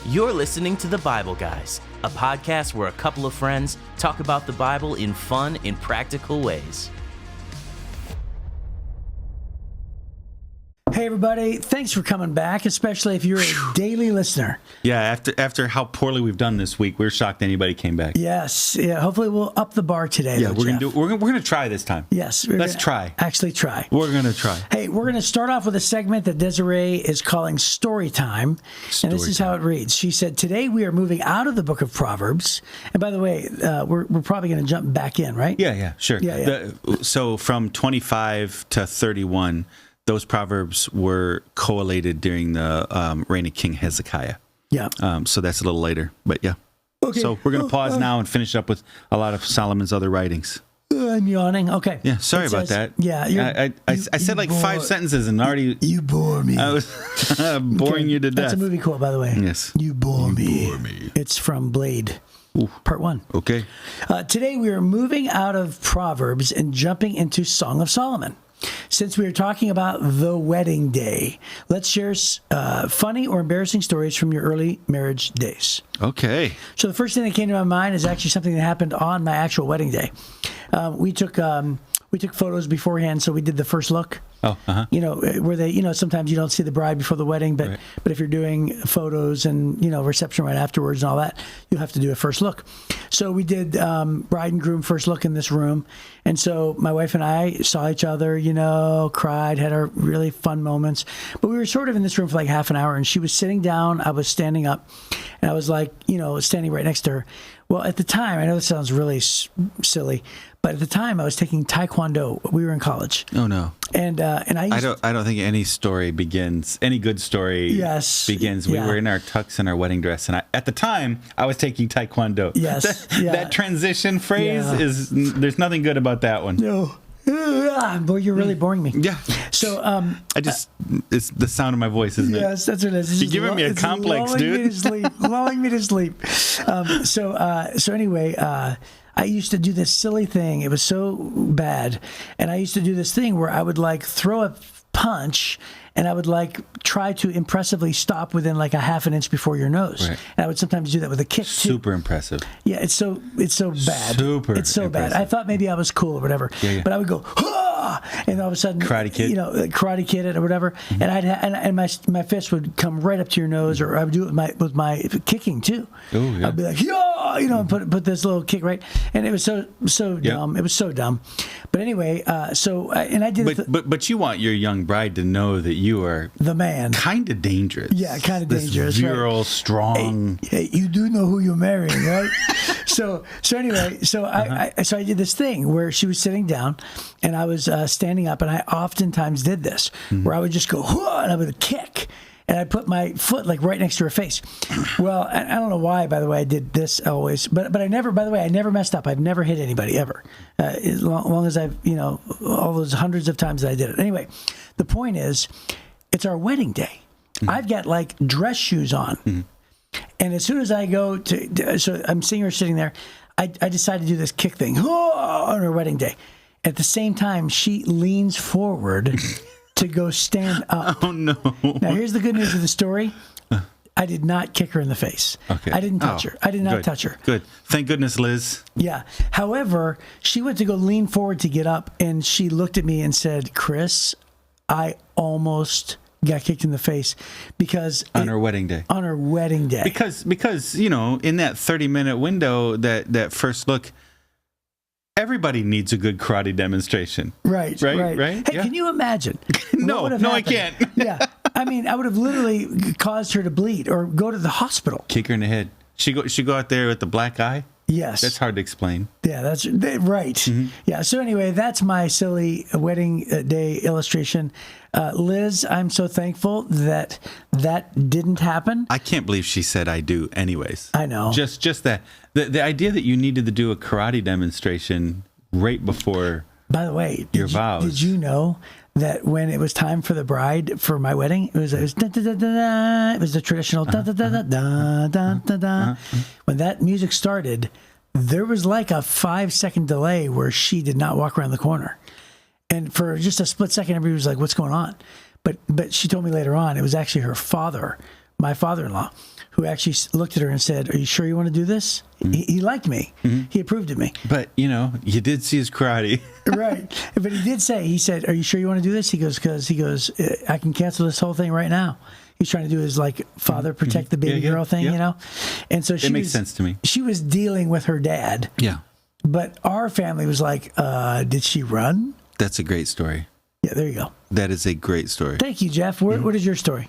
You're listening to The Bible Guys, a podcast where a couple of friends talk about the Bible in fun and practical ways. Hey everybody, thanks for coming back, especially if you're a daily listener. Yeah, after how poorly we've done this week, we're shocked anybody came back. Yes, yeah. Hopefully we'll up the bar today. Yeah, though, we're gonna try this time. Yes, let's try. Actually, try. We're gonna try. Hey, we're gonna start off with a segment that Desiree is calling Story Time, and this is how it reads. She said, "Today we are moving out of the book of Proverbs." And by the way, we're probably gonna jump back in, right? Yeah, sure. Yeah. So from 25 to 31. Those proverbs were collated during the reign of King Hezekiah. Yeah. So that's a little later, but yeah. Okay. So we're going to pause now and finish up with a lot of Solomon's other writings. I'm yawning. Okay. Yeah, sorry about that. Yeah. I said like 5 sentences and already... You bore me. I was boring you to death. That's a movie quote, by the way. Yes. You bore me. It's from Blade. Ooh. Part 1. Okay. Today we are moving out of Proverbs and jumping into Song of Solomon. Since we are talking about the wedding day, let's share funny or embarrassing stories from your early marriage days. Okay. So the first thing that came to my mind is actually something that happened on my actual wedding day. We took photos beforehand, so we did the first look. Oh, uh-huh. You know, where they, sometimes you don't see the bride before the wedding, but if you're doing photos and, reception right afterwards and all that, you'll have to do a first look. So we did bride and groom first look in this room. And so my wife and I saw each other, cried, had our really fun moments. But we were sort of in this room for like half an hour, and she was sitting down, I was standing up, and I was like, standing right next to her. Well, at the time, I know this sounds really silly, but at the time I was taking Taekwondo. We were in college. Oh no! And I don't think any story begins. Any good story begins. We were in our tux and our wedding dress, and at the time I was taking Taekwondo. Yes, that transition phrase is. There's nothing good about that one. No. Boy, you're really boring me. Yeah. So it's the sound of my voice, isn't it? Yes, that's what it is. You're giving me a complex, dude. Lulling me to sleep. So anyway, I used to do this silly thing. It was so bad, and I used to do this thing where I would like throw a punch, and I would like try to impressively stop within like a half an inch before your nose. Right. And I would sometimes do that with a kick too. Super impressive. Yeah, it's so bad. It's so impressive. bad. I thought maybe I was cool or whatever. Yeah. But I would go, and all of a sudden, Karate Kid, Karate Kid it or whatever, and and my fist would come right up to your nose, or I would do it with my kicking too. Oh yeah. I'd be like, and put this little kick right, and it was so dumb. It was so dumb. But anyway, and I did. But you want your young bride to know that you are the man. Kind of dangerous. Yeah, kind of dangerous. Virile, right? Strong. Hey, you do know who you're marrying, right? so anyway, I did this thing where she was sitting down, and I was standing up, and I oftentimes did this, where I would just go, and I would kick, and I'd put my foot like right next to her face. Well, I don't know why, by the way, I did this always, but I never, by the way, I never messed up. I've never hit anybody ever, as long as I've, all those hundreds of times that I did it. Anyway, the point is, it's our wedding day. I've got like dress shoes on. And as soon as I go so I'm seeing her sitting there, I decide to do this kick thing on her wedding day. At the same time, she leans forward to go stand up. Oh, no. Now, here's the good news of the story. I did not kick her in the face. Okay. I didn't touch her. I did not touch her. Good. Thank goodness, Liz. Yeah. However, she went to go lean forward to get up, and she looked at me and said, "Chris, I almost got kicked in the face because on her wedding day. On her wedding day. Because in that 30-minute window, that first look, everybody needs a good karate demonstration. Right. Hey, yeah. Can you imagine? No, I can't. Yeah. I mean, I would have literally caused her to bleed or go to the hospital. Kick her in the head. She go out there with the black eye. Yes. That's hard to explain. Yeah, that's right. Mm-hmm. Yeah. So anyway, that's my silly wedding day illustration. Liz, I'm so thankful that didn't happen. I can't believe she said I do anyways. I know. Just that. The idea that you needed to do a karate demonstration right before By the way, your vows. Did you know that when it was time for the bride for my wedding, it was da, da, da, da, da, it was the traditional da da da da da da da da. When that music started, there was like a 5-second delay where she did not walk around the corner, and for just a split second, everybody was like, "What's going on?" But she told me later on it was actually her father my father-in-law, who actually looked at her and said, "Are you sure you want to do this?" He liked me. He approved of me. But, you did see his karate. Right. But he said, "Are you sure you want to do this?" He goes, I can cancel this whole thing right now. He's trying to do his father protect the baby girl thing, And so it makes sense to me. She was dealing with her dad. Yeah. But our family was like, did she run? That's a great story. Yeah, there you go. That is a great story. Thank you, Jeff. What is your story?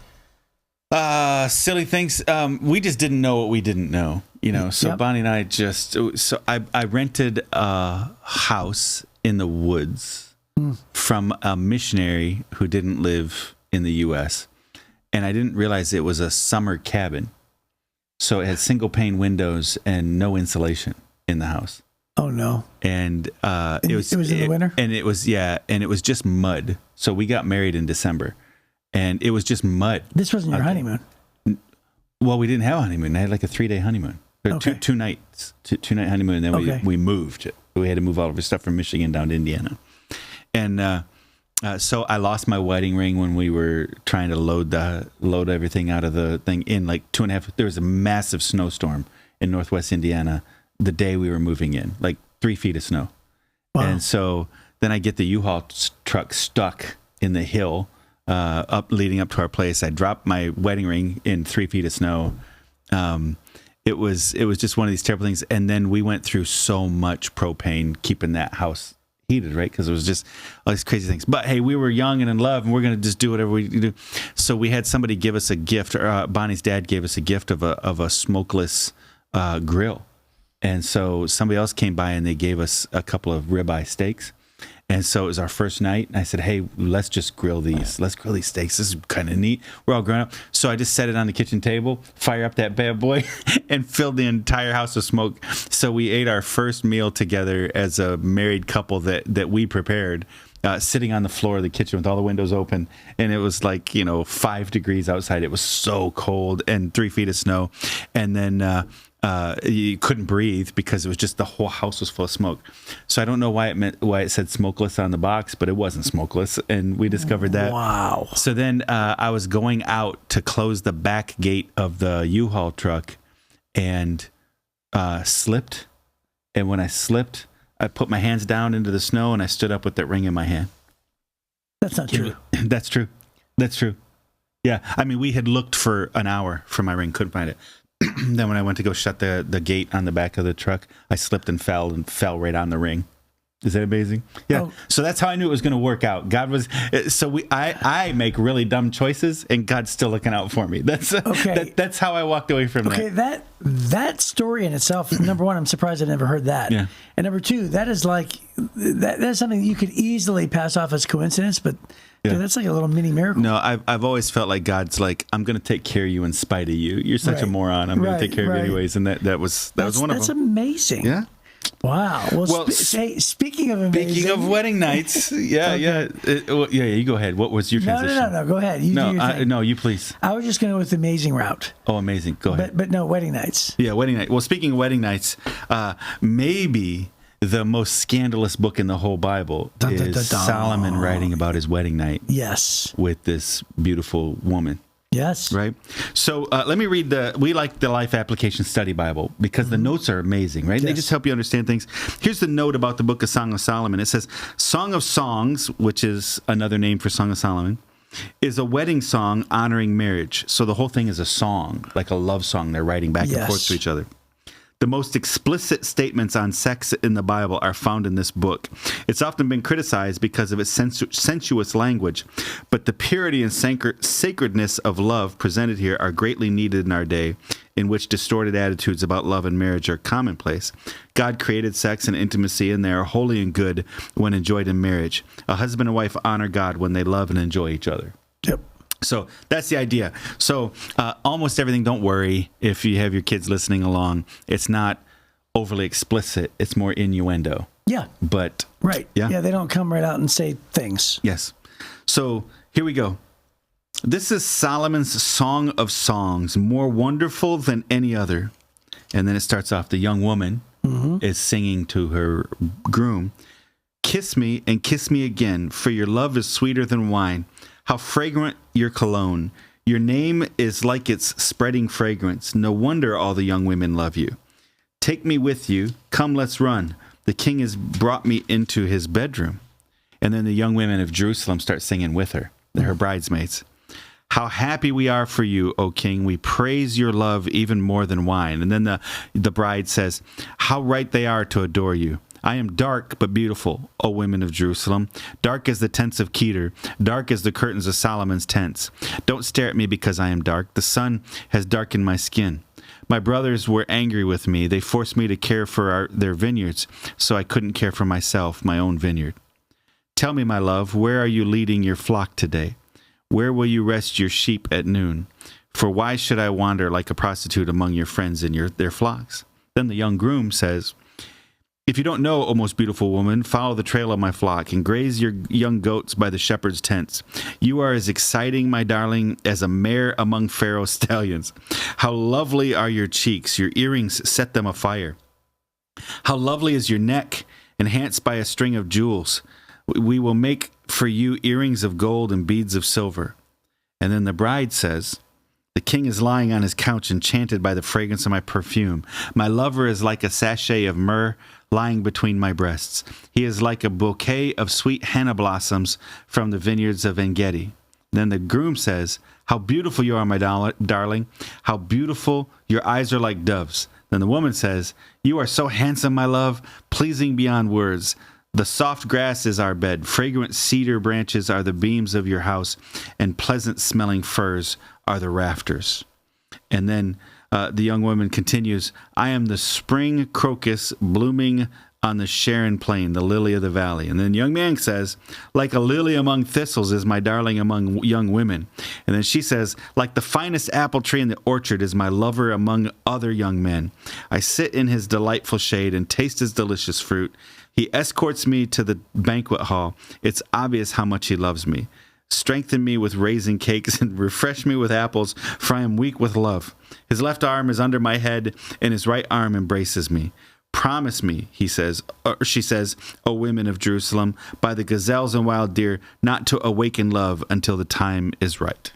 Silly things. We just didn't know what we didn't know, So Yep. Bonnie and I I rented a house in the woods from a missionary who didn't live in the U.S. And I didn't realize it was a summer cabin. So it had single pane windows and no insulation in the house. Oh no! And it was in the winter, and it was just mud. So we got married in December, and it was just mud. This wasn't your honeymoon. Well, we didn't have a honeymoon. I had like a 3-day honeymoon, Okay. two nights, two night honeymoon. And then we moved. We had to move all of our stuff from Michigan down to Indiana, and so I lost my wedding ring when we were trying to load everything out of the thing in like 2.5. There was a massive snowstorm in Northwest Indiana the day we were moving in, like 3 feet of snow. Wow. And so then I get the U-Haul truck stuck in the hill leading up to our place. I dropped my wedding ring in 3 feet of snow. It was just one of these terrible things. And then we went through so much propane keeping that house heated, right? Because it was just all these crazy things. But hey, we were young and in love, and we're going to just do whatever we do. So we had somebody give us a gift. Bonnie's dad gave us a gift of a smokeless grill. And so somebody else came by and they gave us a couple of ribeye steaks. And so it was our first night. And I said, hey, let's just grill these. Let's grill these steaks. This is kind of neat. We're all grown up. So I just set it on the kitchen table, fire up that bad boy, and filled the entire house with smoke. So we ate our first meal together as a married couple that we prepared, sitting on the floor of the kitchen with all the windows open. And it was like, 5 degrees outside. It was so cold and 3 feet of snow. And then you couldn't breathe because it was just the whole house was full of smoke. So I don't know why it said smokeless on the box, but it wasn't smokeless, and we discovered that. Wow. So then I was going out to close the back gate of the U-Haul truck and slipped. And when I slipped, I put my hands down into the snow and I stood up with that ring in my hand. That's not true. That's true. That's true. Yeah. I mean, we had looked for an hour for my ring, couldn't find it. Then when I went to go shut the gate on the back of the truck, I slipped and fell right on the ring. Is that amazing? Yeah. Oh. So that's how I knew it was going to work out. God was I make really dumb choices, and God's still looking out for me. That's okay. That's how I walked away from that. Okay, that story in itself. Number one, I'm surprised I never heard that. Yeah. And number two, that is that's something you could easily pass off as coincidence, but. Yeah. Dude, that's like a little mini miracle. No, I've always felt like God's like, I'm going to take care of you in spite of you. You're such a moron. I'm going to take care of you anyways. And that was one of them. That's amazing. Yeah. Wow. Well, speaking of amazing. Speaking of wedding nights, yeah. You go ahead. What was your transition? No. Go ahead. You do your thing. No, you please. I was just going to go with the amazing route. Oh, amazing. Go ahead. But no, wedding nights. Yeah, wedding night. Well, speaking of wedding nights, maybe the most scandalous book in the whole Bible is Solomon writing about his wedding night. Yes. With this beautiful woman. Yes. Right. So let me read we like the Life Application Study Bible because the notes are amazing, right? Yes. They just help you understand things. Here's the note about the book of Song of Solomon. It says, Song of Songs, which is another name for Song of Solomon, is a wedding song honoring marriage. So the whole thing is a song, like a love song. They're writing back and forth to each other. The most explicit statements on sex in the Bible are found in this book. It's often been criticized because of its sensuous language, but the purity and sacredness of love presented here are greatly needed in our day, in which distorted attitudes about love and marriage are commonplace. God created sex and intimacy, and they are holy and good when enjoyed in marriage. A husband and wife honor God when they love and enjoy each other. Yep. So that's the idea. So almost everything, don't worry if you have your kids listening along. It's not overly explicit. It's more innuendo. Yeah. But. Right. Yeah. Yeah, they don't come right out and say things. Yes. So here we go. This is Solomon's Song of Songs, more wonderful than any other. And then it starts off, the young woman is singing to her groom, kiss me and kiss me again, for your love is sweeter than wine. How fragrant your cologne. Your name is like its spreading fragrance. No wonder all the young women love you. Take me with you. Come, let's run. The king has brought me into his bedroom. And then the young women of Jerusalem start singing with her. They're her bridesmaids. How happy we are for you, O king. We praise your love even more than wine. And then the bride says, how right they are to adore you. I am dark but beautiful, O women of Jerusalem, dark as the tents of Kedar, dark as the curtains of Solomon's tents. Don't stare at me because I am dark. The sun has darkened my skin. My brothers were angry with me. They forced me to care for their vineyards, so I couldn't care for myself, my own vineyard. Tell me, my love, where are you leading your flock today? Where will you rest your sheep at noon? For why should I wander like a prostitute among your friends and their flocks? Then the young groom says, if you don't know, O most beautiful woman, follow the trail of my flock and graze your young goats by the shepherd's tents. You are as exciting, my darling, as a mare among Pharaoh's stallions. How lovely are your cheeks. Your earrings set them afire. How lovely is your neck, enhanced by a string of jewels. We will make for you earrings of gold and beads of silver. And then the bride says, the king is lying on his couch enchanted by the fragrance of my perfume. My lover is like a sachet of myrrh lying between my breasts. He is like a bouquet of sweet henna blossoms from the vineyards of En-Gedi. Then the groom says, how beautiful you are, my darling. How beautiful. Your eyes are like doves. Then the woman says, you are so handsome, my love, pleasing beyond words. The soft grass is our bed. Fragrant cedar branches are the beams of your house, and pleasant-smelling firs are the rafters. And then the young woman continues, I am the spring crocus blooming on the Sharon plain, the lily of the valley. And then the young man says, like a lily among thistles is my darling among young women. And then she says, like the finest apple tree in the orchard is my lover among other young men. I sit in his delightful shade and taste his delicious fruit. He escorts me to the banquet hall. It's obvious how much he loves me. Strengthen me with raisin cakes and refresh me with apples, for I am weak with love. His left arm is under my head, and his right arm embraces me. Promise me, she says, O women of Jerusalem, by the gazelles and wild deer, not to awaken love until the time is right.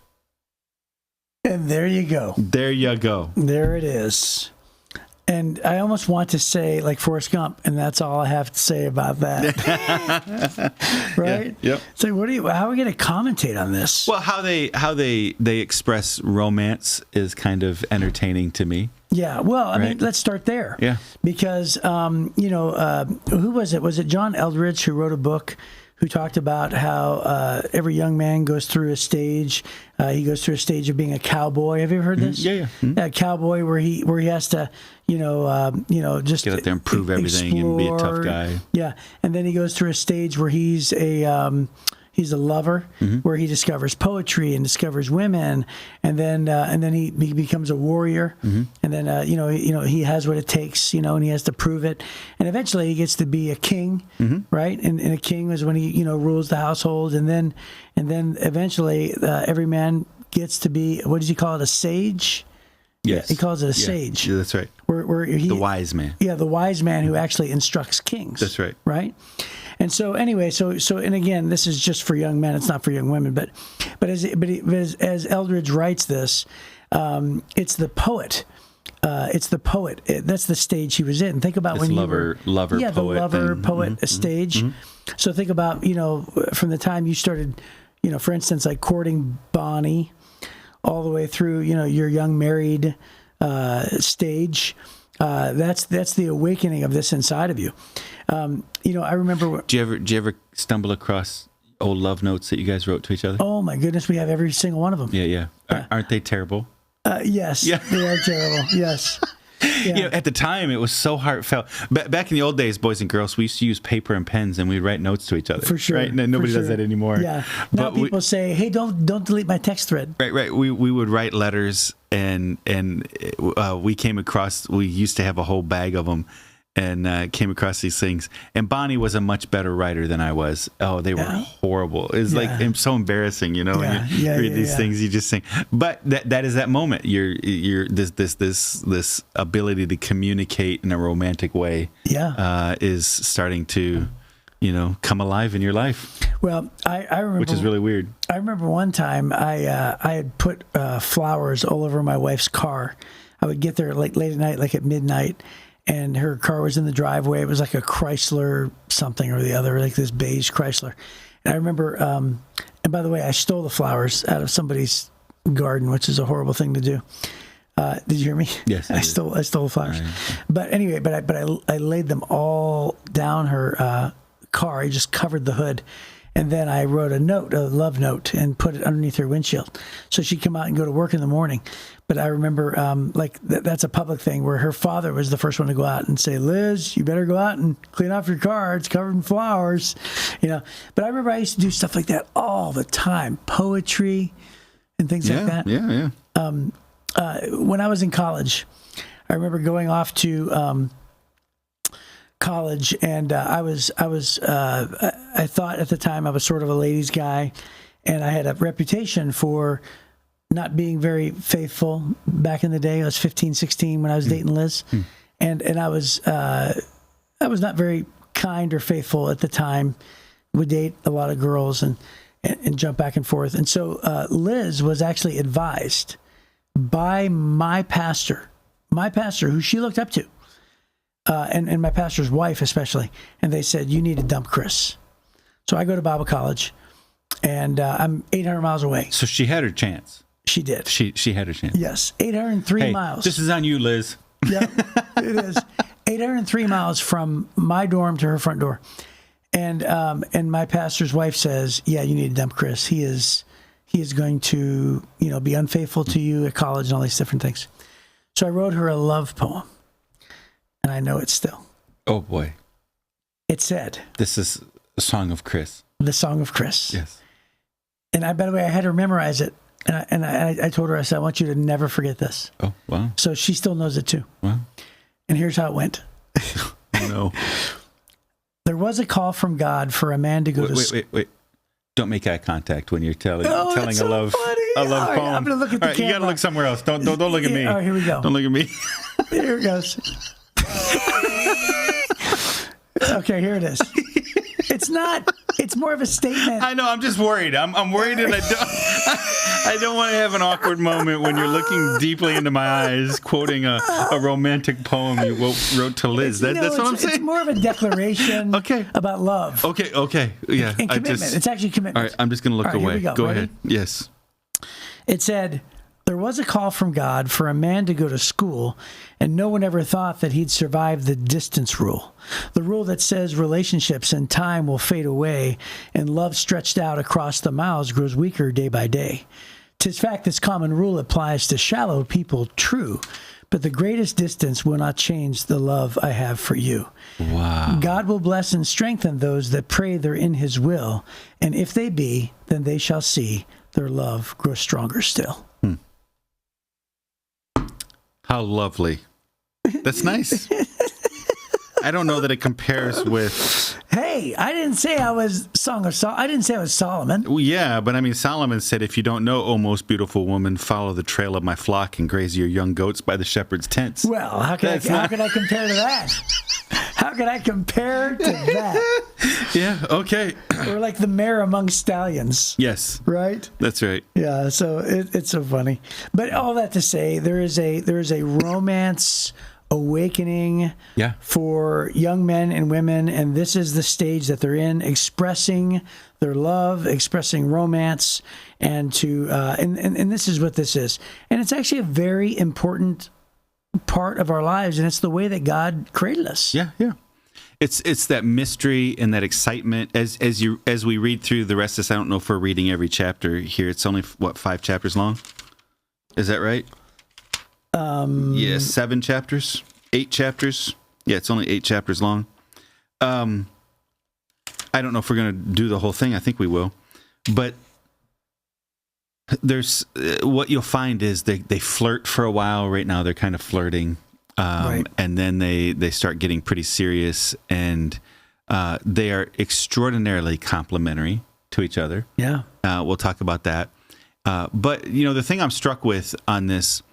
And there you go. There you go. There it is. And I almost want to say, like Forrest Gump, and that's all I have to say about that. Right? Yeah, yep. So, how are we going to commentate on this? Well, how they express romance is kind of entertaining to me. Yeah. Well, I mean, let's start there. Yeah. Because who was it? Was it John Eldredge who wrote a book who talked about how every young man goes through a stage. He goes through a stage of being a cowboy. Have you ever heard this? Yeah. Mm-hmm. A cowboy where he has to, just get out there and prove everything and be a tough guy. Yeah, and then he goes through a stage where he's a lover, where he discovers poetry and discovers women, and then he becomes a warrior, and then he has what it takes, and he has to prove it, and eventually he gets to be a king, right? And a king is when he rules the household, and then eventually every man gets to be, what does he call it, a sage? Yes, he calls it a sage. Yeah, that's right. Where he, the wise man. Yeah, the wise man who actually instructs kings. That's right. Right. And so anyway, so and again, this is just for young men. It's not for young women. But as Eldredge writes this, it's the poet. It's the poet. That's the stage he was in. Think about when lover, poet. The lover poet stage. So think about from the time you started, for instance, like courting Bonnie, all the way through your young married stage. That's the awakening of this inside of you. I remember. Do you ever stumble across old love notes that you guys wrote to each other? Oh my goodness, we have every single one of them. Yeah. Aren't they terrible? Yes. Yeah. They are terrible. Yes. Yeah. At the time, it was so heartfelt. Back in the old days, boys and girls, we used to use paper and pens, and we'd write notes to each other. For sure. Right? Nobody does that anymore. Yeah. Now people say, "Hey, don't delete my text thread." Right. We would write letters, and we came across. We used to have a whole bag of them, and came across these things. And Bonnie was a much better writer than I was. Oh, they were horrible. It's like so embarrassing, when you read these things, you just think. But that is that moment. You're this ability to communicate in a romantic way. Is starting to come alive in your life, Well, I remember, which is really weird. I remember one time I had put flowers all over my wife's car. I would get there like late at night, like at midnight, and her car was in the driveway. It was like a Chrysler something or the other, like this beige Chrysler. And I remember, and by the way, I stole the flowers out of somebody's garden, which is a horrible thing to do. Did you hear me? Yes, I stole the flowers. Right. But anyway, I laid them all down her car. I just covered the hood. And then I wrote a love note, and put it underneath her windshield. So she'd come out and go to work in the morning. But I remember, that's a public thing where her father was the first one to go out and say, Liz, you better go out and clean off your car. It's covered in flowers, But I remember I used to do stuff like that all the time, poetry and things like that. Yeah. When I was in college, I remember going off to college, and I thought at the time I was sort of a ladies' guy, and I had a reputation for not being very faithful back in the day. I was 15, 16 when I was dating Liz, and I was not very kind or faithful at the time. Would date a lot of girls and jump back and forth, and so Liz was actually advised by my pastor, who she looked up to. And my pastor's wife especially, and they said, you need to dump Chris. So I go to Bible college, and I'm 800 miles away. So she had her chance. She did. She had her chance. Yes, 803 miles. This is on you, Liz. Yeah, it is. 803 miles from my dorm to her front door. And my pastor's wife says, yeah, you need to dump Chris. He is going to, be unfaithful to you at college and all these different things. So I wrote her a love poem. And I know it still. Oh, boy. It said, this is a song of Chris. The song of Chris. Yes. And by the way, I had her memorize it. And I told her, I said, I want you to never forget this. Oh, wow. So she still knows it too. Wow. And here's how it went. No. There was a call from God for a man to go to... Wait. Don't make eye contact when you're telling that's so a love funny. poem. Right, I'm going to look at the camera. You got to look somewhere else. Don't look at me. All right, here we go. Don't look at me. Here it goes. Okay, here it is. It's more of a statement. I know, I'm just worried. I'm worried, and I don't want to have an awkward moment when you're looking deeply into my eyes, quoting a romantic poem you wrote to Liz. That's what I'm saying. It's more of a declaration about love. Okay. Yeah. And commitment. It's actually commitment. All right, I'm just going to look away. Here we Go Ready? ahead. Yes. It said, there was a call from God for a man to go to school, and no one ever thought that he'd survive the distance rule. The rule that says relationships and time will fade away, and love stretched out across the miles grows weaker day by day. 'Tis fact this common rule applies to shallow people, true, but the greatest distance will not change the love I have for you. Wow. God will bless and strengthen those that pray they're in his will, and if they be, then they shall see their love grow stronger still. How lovely. That's nice. I don't know that it compares with... Hey, I didn't say I was I didn't say I was Solomon. Well, yeah, but I mean, Solomon said, if you don't know, O most beautiful woman, follow the trail of my flock and graze your young goats by the shepherd's tents. Well, how could I compare to that? How could I compare to that? Yeah, okay. We're like the mare among stallions. Yes. Right? That's right. Yeah, so it's so funny. But all that to say, there is a romance awakening for young men and women, and this is the stage that they're in, expressing their love, expressing romance, and this is what this is. And it's actually a very important part of our lives, and it's the way that God created us. Yeah. It's that mystery and that excitement as we read through the rest of this. I don't know if we're reading every chapter here. It's only 5 chapters long. Is that right? 7 chapters, 8 chapters. Yeah, it's only 8 chapters long. I don't know if we're going to do the whole thing. I think we will. But there's what you'll find is they flirt for a while. Right now, they're kind of flirting. Right. And then they start getting pretty serious, and they are extraordinarily complimentary to each other. Yeah. We'll talk about that. But, the thing I'm struck with on this,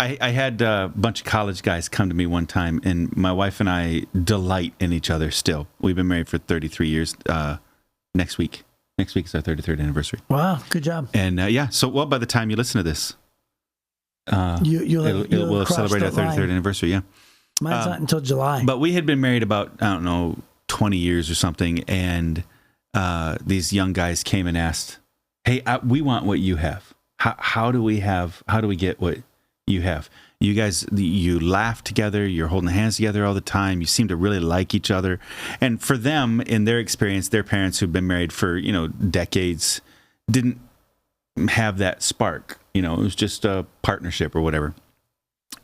I had a bunch of college guys come to me one time, and my wife and I delight in each other still. We've been married for 33 years. Next week is our 33rd anniversary. Wow, good job. And so by the time you listen to this, we'll celebrate our 33rd anniversary. Yeah, mine's not until July. But we had been married about 20 years or something, and these young guys came and asked, "Hey, we want what you have. How do we get what you have? You guys, you laugh together, you're holding hands together all the time, you seem to really like each other." And for them, in their experience, their parents who've been married for, decades didn't have that spark. It was just a partnership or whatever.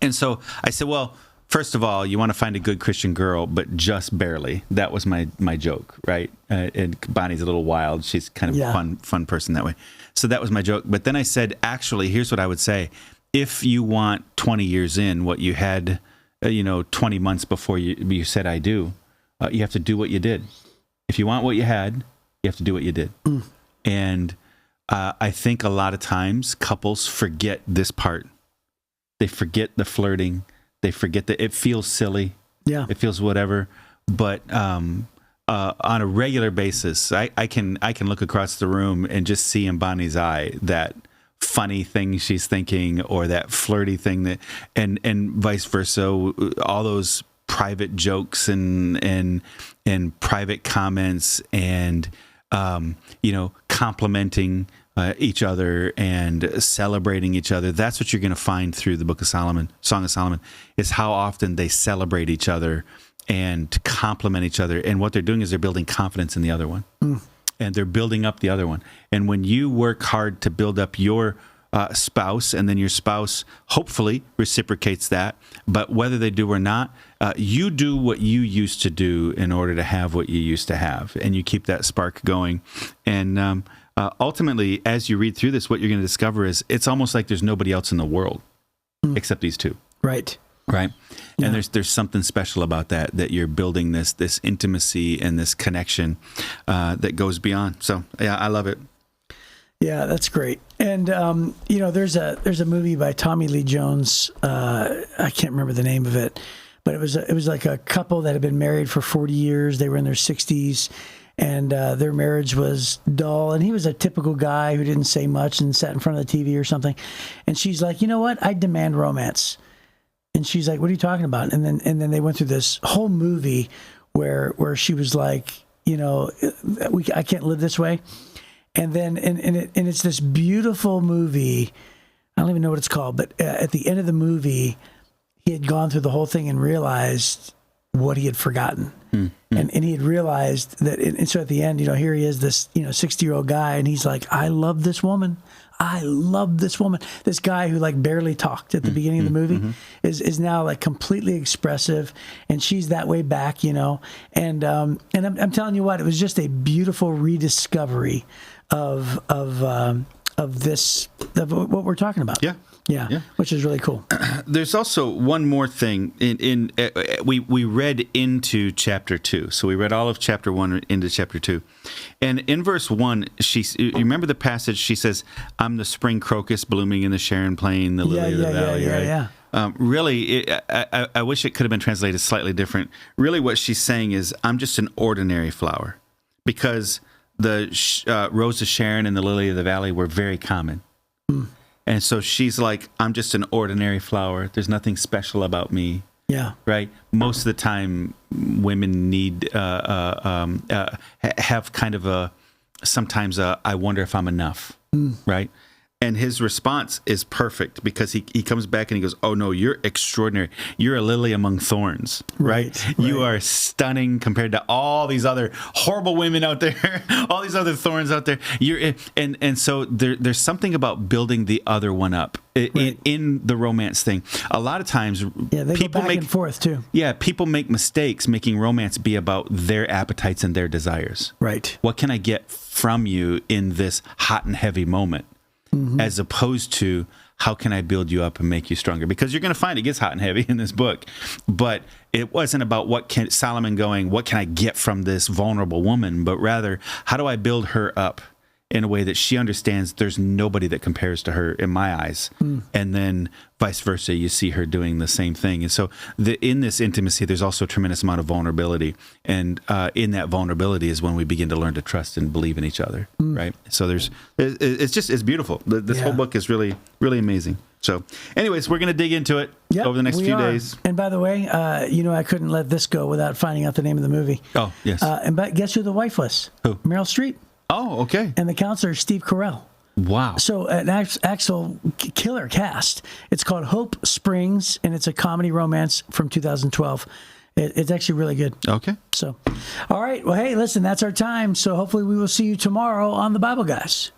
And so I said, well, first of all, you want to find a good Christian girl, but just barely. That was my joke, right? And Bonnie's a little wild. She's kind of fun person that way. So that was my joke. But then I said, actually, here's what I would say. If you want 20 years in what you had, 20 months before you said I do, you have to do what you did. If you want what you had, you have to do what you did. And I think a lot of times couples forget this part. They forget the flirting. They forget that it feels silly. Yeah, it feels whatever. But on a regular basis, I can look across the room and just see in Bonnie's eye that funny thing she's thinking, or that flirty thing that, and vice versa. All those private jokes and private comments and complimenting each other and celebrating each other. That's what you're going to find through the Book of Solomon, Song of Solomon, is how often they celebrate each other and compliment each other. And what they're doing is they're building confidence in the other one. And they're building up the other one. And when you work hard to build up your spouse, and then your spouse hopefully reciprocates that, but whether they do or not, you do what you used to do in order to have what you used to have, and you keep that spark going. And ultimately, as you read through this, what you're going to discover is it's almost like there's nobody else in the world except these two. Right. Yeah. And there's something special about that you're building this intimacy and this connection that goes beyond. So yeah, I love it. Yeah, that's great. And there's a movie by Tommy Lee Jones. I can't remember the name of it, but it was like a couple that had been married for 40 years. They were in their 60s, and their marriage was dull. And he was a typical guy who didn't say much and sat in front of the TV or something. And she's like, "You know what? I demand romance." And she's like, "What are you talking about?" And then they went through this whole movie where she was like, I can't live this way. And then and it's this beautiful movie. I don't even know what it's called, but at the end of the movie, he had gone through the whole thing and realized what he had forgotten. And he had realized that, and so at the end, here he is, this 60-year-old guy, and he's like, "I love this woman. I love this woman." This guy who like barely talked at the beginning of the movie is now like completely expressive, and she's that way back, And I'm telling you what, it was just a beautiful rediscovery of what we're talking about. Yeah, which is really cool. There's also one more thing. We read into chapter 2, so we read all of chapter 1 into chapter 2, and in verse 1, you remember the passage? She says, "I'm the spring crocus blooming in the Sharon plain, the lily of the valley." Really, I wish it could have been translated slightly different. Really, what she's saying is, I'm just an ordinary flower, because the rose of Sharon and the lily of the valley were very common. And so she's like, I'm just an ordinary flower. There's nothing special about me. Yeah. Right. Most of the time, women need have kind of sometimes I wonder if I'm enough. Right. And his response is perfect, because he comes back and he goes, "Oh no, you're extraordinary. You're a lily among thorns, right? You are stunning compared to all these other horrible women out there, all these other thorns out there. And so there's something about building the other one up in the romance thing. A lot of times, they people go back and forth too. Yeah, people make mistakes making romance be about their appetites and their desires. Right. What can I get from you in this hot and heavy moment? As opposed to, how can I build you up and make you stronger? Because you're going to find it gets hot and heavy in this book. But it wasn't about what can I get from this vulnerable woman, but rather, how do I build her up in a way that she understands there's nobody that compares to her in my eyes. And then vice versa, you see her doing the same thing. And so in this intimacy, there's also a tremendous amount of vulnerability. And in that vulnerability is when we begin to learn to trust and believe in each other, right? So it's beautiful. This whole book is really, really amazing. So anyways, we're going to dig into it over the next few days. And by the way, I couldn't let this go without finding out the name of the movie. Oh, yes. But guess who the wife was? Who? Meryl Streep. Oh, okay. And the counselor, Steve Carell. Wow. So an actual killer cast. It's called Hope Springs, and it's a comedy romance from 2012. It's actually really good. Okay. So, all right. Well, hey, listen, that's our time. So hopefully we will see you tomorrow on The Bible Guys.